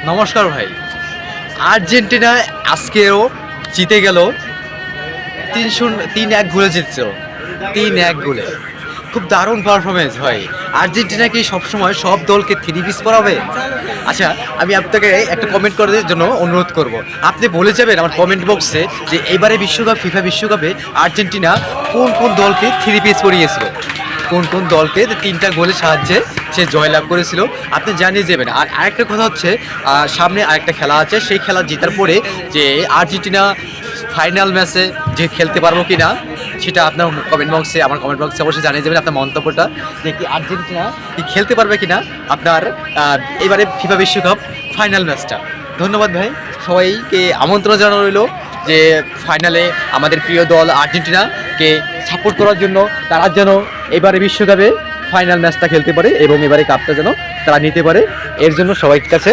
নমস্কার ভাই। আর্জেন্টিনা আজকেও জিতে গেল। 3-1 গোলে জিতছিল, 3-1 গোলে। খুব দারুণ পারফরমেন্স ভাই। আর্জেন্টিনা কি সবসময় সব দলকে থ্রি পিস পরাবে? আচ্ছা, আমি আপনাকে একটা কমেন্ট করার জন্য অনুরোধ করব। আপনি বলে যাবেন আমার কমেন্ট বক্সে যে এবারে ফিফা বিশ্বকাপে আর্জেন্টিনা কোন কোন দলকে থ্রি পিস পরিয়েছিল, কোন কোন দলকে 3টা গোলের সাহায্যে সে জয়লাভ করেছিল, আপনি জানিয়ে যাবেন। আর আরেকটা কথা হচ্ছে, সামনে আরেকটা খেলা আছে, সেই খেলা জেতার পরে যে আর্জেন্টিনা ফাইনাল ম্যাচে যে খেলতে পারবো কি না, সেটা আপনার আমার কমেন্ট বক্সে অবশ্যই জানিয়ে যাবেন আপনার মন্তব্যটা, যে কি আর্জেন্টিনা কি খেলতে পারবে কিনা আপনার এবারে ফিফা বিশ্বকাপ ফাইনাল ম্যাচটা। ধন্যবাদ ভাই, সবাইকে আমন্ত্রণ জানানো রইল যে ফাইনালে আমাদের প্রিয় দল আর্জেন্টিনাকে সাপোর্ট করার জন্য। তারা যেন এবারে বিশ্বকাপে ফাইনাল ম্যাচটা খেলতে পারে এবং এবারে কাপটা যেন তারা নিতে পারে, এর জন্য সবাই কাছে